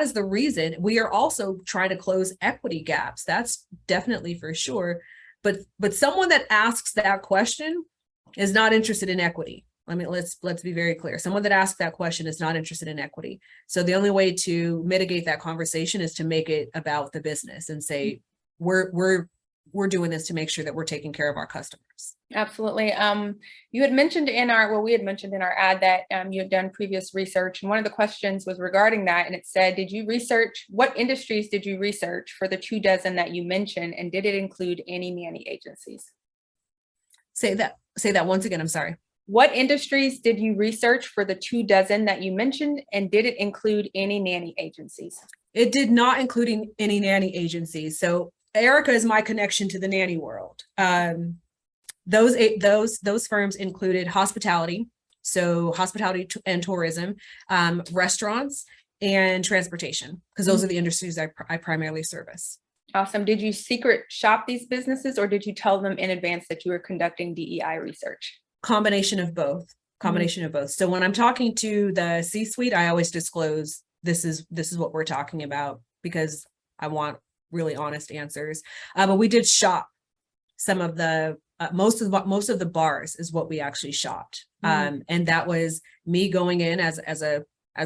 is the reason. We are also trying to close equity gaps. That's definitely for sure. But someone that asks that question is not interested in equity. I mean, let's be very clear. Someone that asks that question is not interested in equity. So the only way to mitigate that conversation is to make it about the business and say, we're doing this to make sure that we're taking care of our customers. Absolutely. We had mentioned in our ad that you had done previous research, and one of the questions was regarding that, and it said, what industries did you research for the 24 that you mentioned, and did it include any nanny agencies? Say that once again, I'm sorry. What industries did you research for the 24 that you mentioned, and did it include any nanny agencies? It did not include any nanny agencies. So Erica is my connection to the nanny world. those firms included hospitality, so hospitality and tourism, restaurants, and transportation, because those are the industries I primarily service. Awesome. Did you secret shop these businesses, or did you tell them in advance that you were conducting DEI research? Combination of both. So when I'm talking to the C-suite, I always disclose this is what we're talking about, because I want really honest answers. But we did shop some of the most of the bars is what we actually shopped. And that was me going in as a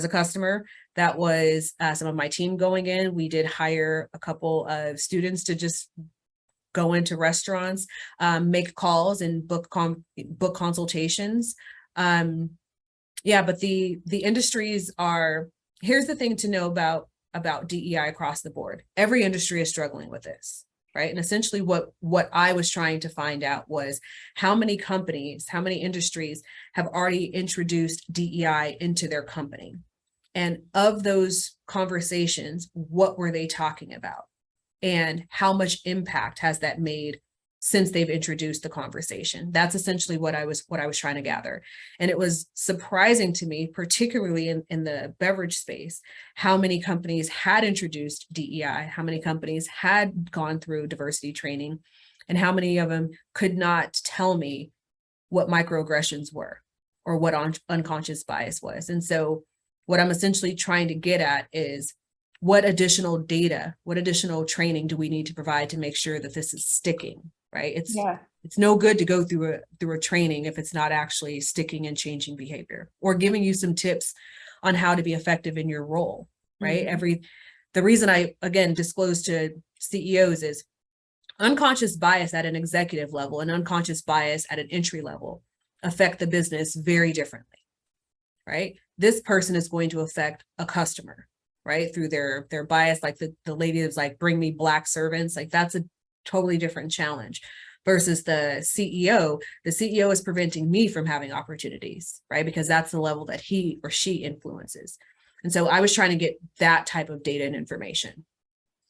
customer. That was some of my team going in. We did hire a couple of students to just go into restaurants, make calls and book consultations. But the industries are, here's the thing to know about DEI across the board. Every industry is struggling with this, right? And essentially what I was trying to find out was how many companies, how many industries have already introduced DEI into their company. And of those conversations, what were they talking about? And how much impact has that made since they've introduced the conversation? That's essentially what I was trying to gather. And it was surprising to me, particularly in the beverage space, how many companies had introduced DEI, how many companies had gone through diversity training, and how many of them could not tell me what microaggressions were or what unconscious bias was. And so what I'm essentially trying to get at is, what additional data, what additional training do we need to provide to make sure that this is sticking, right? It's no good to go through a training if it's not actually sticking and changing behavior, or giving you some tips on how to be effective in your role, right? The reason I, again, disclose to CEOs is unconscious bias at an executive level and unconscious bias at an entry level affect the business very differently, right? This person is going to affect a customer, right? Through their bias, like the lady that's like, bring me Black servants. Like, that's a totally different challenge versus the CEO. The CEO is preventing me from having opportunities, right? Because that's the level that he or she influences. And so I was trying to get that type of data and information.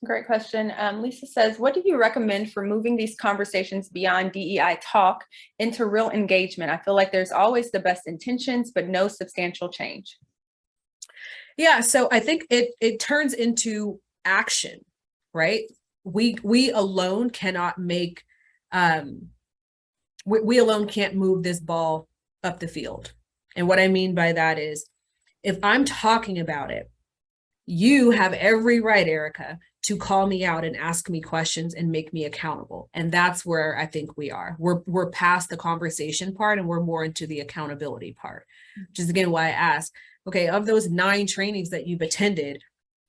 Great question. Lisa says, what do you recommend for moving these conversations beyond DEI talk into real engagement? I feel like there's always the best intentions, but no substantial change. Yeah, so I think it turns into action, right? We alone cannot make, we alone can't move this ball up the field. And what I mean by that is, if I'm talking about it, you have every right, Erica, to call me out and ask me questions and make me accountable. And that's where I think we are. We're past the conversation part and we're more into the accountability part, which is again why I ask, okay, of those 9 trainings that you've attended,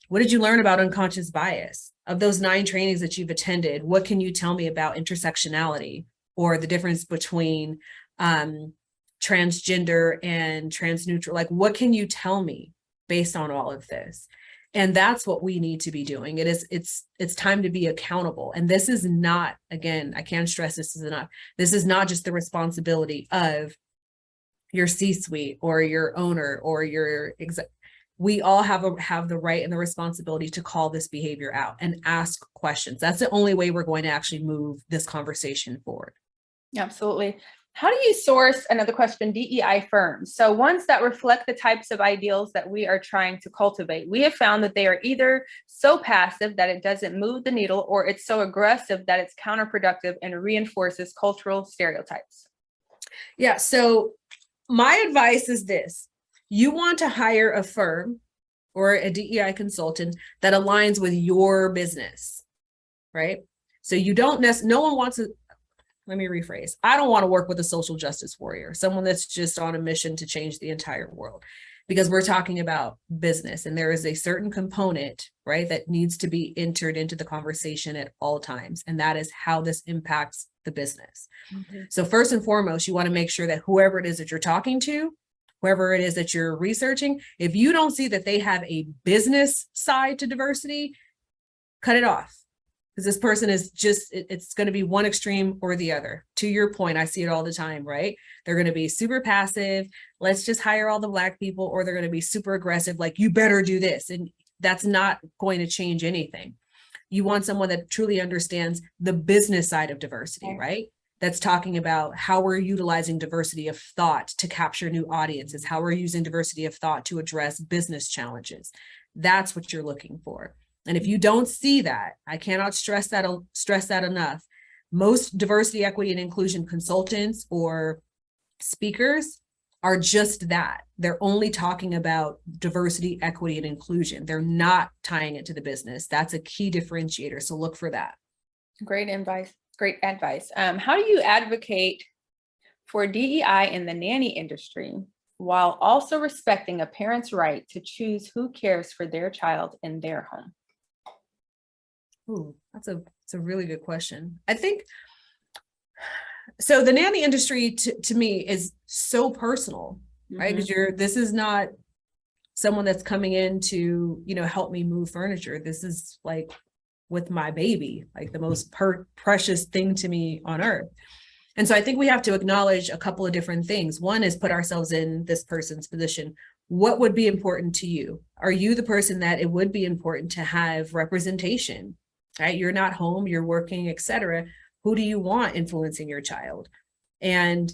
what did you learn about unconscious bias? Of those 9 trainings that you've attended, what can you tell me about intersectionality or the difference between transgender and transneutral? Like, what can you tell me based on all of this? And that's what we need to be doing. It's time to be accountable. And this is not, again, I can't stress this is enough. This is not just the responsibility of your C-suite or your owner or your exec. We all have the right and the responsibility to call this behavior out and ask questions. That's the only way we're going to actually move this conversation forward. Absolutely. How do you source, another question, DEI firms? So ones that reflect the types of ideals that we are trying to cultivate. We have found that they are either so passive that it doesn't move the needle, or it's so aggressive that it's counterproductive and reinforces cultural stereotypes. Yeah, so my advice is this: you want to hire a firm or a DEI consultant that aligns with your business, right? So you don't no one wants to, let me rephrase. I don't want to work with a social justice warrior, someone that's just on a mission to change the entire world, because we're talking about business and there is a certain component, right, that needs to be entered into the conversation at all times. And that is how this impacts the business. So first and foremost, you want to make sure that whoever it is that you're talking to, whoever it is that you're researching, if you don't see that they have a business side to diversity, cut it off. Because this person is just, it's going to be one extreme or the other. To your point, I see it all the time, right? They're going to be super passive. Let's just hire all the Black people, or they're going to be super aggressive, like, you better do this. And that's not going to change anything. You want someone that truly understands the business side of diversity, right? that's talking about how we're utilizing diversity of thought to capture new audiences, how we're using diversity of thought to address business challenges. That's what you're looking for. And if you don't see that, I cannot stress that enough. Most diversity, equity, and inclusion consultants or speakers are just that. They're only talking about diversity, equity, and inclusion. They're not tying it to the business. That's a key differentiator. So look for that. Great advice. Great advice. How do you advocate for DEI in the nanny industry while also respecting a parent's right to choose who cares for their child in their home? Ooh, that's a really good question. I think so. The nanny industry to me is so personal, right? Because this is not someone that's coming in to, help me move furniture. This is like with my baby, like the most precious thing to me on earth. And so I think we have to acknowledge a couple of different things. One is put ourselves in this person's position. What would be important to you? Are you the person that it would be important to have representation, right? You're not home, you're working, etc. Who do you want influencing your child? And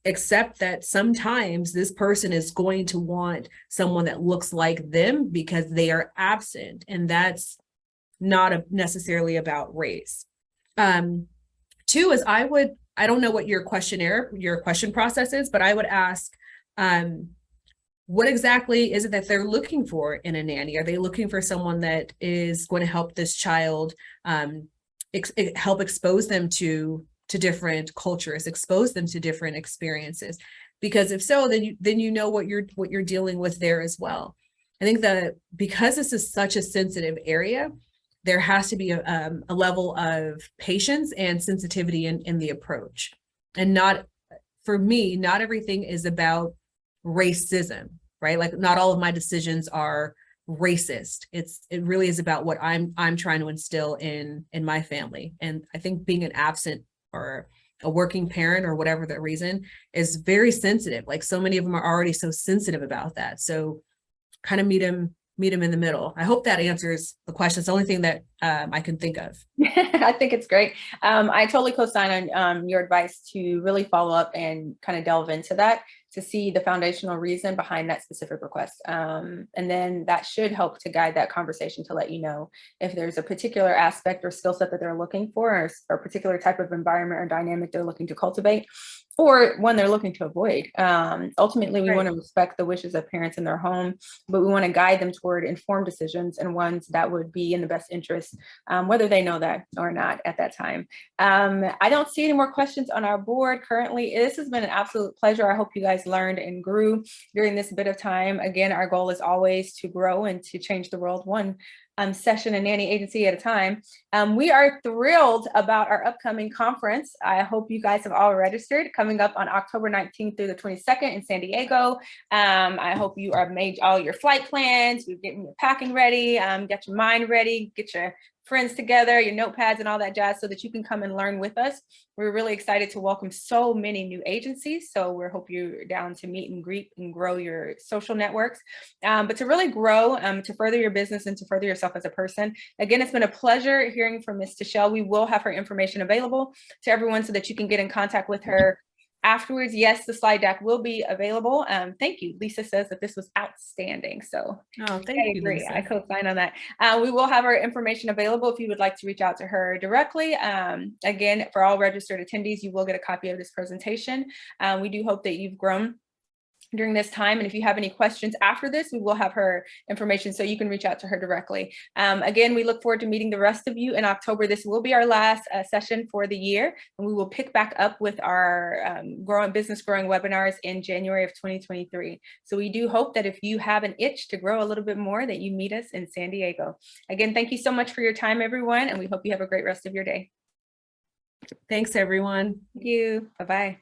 accept that sometimes this person is going to want someone that looks like them because they are absent. And that's not necessarily about race. Two is I don't know what your question process is, but I would ask, what exactly is it that they're looking for in a nanny? Are they looking for someone that is going to help this child, help expose them to different cultures, expose them to different experiences? Because if so, then you know what you're dealing with there as well. I think that because this is such a sensitive area, there has to be a level of patience and sensitivity in the approach. And for me, not everything is about racism, right? Like not all of my decisions are racist. It really is about what I'm trying to instill in my family. And I think being an absent or a working parent or whatever the reason is very sensitive. Like so many of them are already so sensitive about that. So kind of meet them in the middle. I hope that answers the question. It's the only thing that I can think of. I think it's great. I totally co-sign on your advice to really follow up and kind of delve into that to see the foundational reason behind that specific request. And then that should help to guide that conversation to let you know if there's a particular aspect or skill set that they're looking for, or a particular type of environment or dynamic they're looking to cultivate, or one they're looking to avoid. Ultimately, we want to respect the wishes of parents in their home, but we want to guide them toward informed decisions and ones that would be in the best interest, whether they know that or not at that time. I don't see any more questions on our board currently. This has been an absolute pleasure. I hope you guys learned and grew during this bit of time. Again, our goal is always to grow and to change the world one session and nanny agency at a time. We are thrilled about our upcoming conference. I hope you guys have all registered, coming up on October 19th through the 22nd in San Diego. I hope you are made all your flight plans, you're getting your packing ready, get your mind ready, get your friends together, your notepads and all that jazz so that you can come and learn with us. We're really excited to welcome so many new agencies. So we hope you're down to meet and greet and grow your social networks, but to really grow, to further your business and to further yourself as a person. Again, it's been a pleasure hearing from Ms. TaChelle. We will have her information available to everyone so that you can get in contact with her afterwards. Yes, the slide deck will be available. Thank you. Lisa says that this was outstanding. So thank you, agree. Lisa. I co-sign on that. We will have our information available if you would like to reach out to her directly. Again, for all registered attendees, you will get a copy of this presentation. We do hope that you've grown during this time. And if you have any questions after this, we will have her information so you can reach out to her directly. Again, we look forward to meeting the rest of you in October. This will be our last session for the year, and we will pick back up with our growing webinars in January of 2023. So we do hope that if you have an itch to grow a little bit more, that you meet us in San Diego. Again, thank you so much for your time, everyone, and we hope you have a great rest of your day. Thanks, everyone. Thank you. Bye-bye.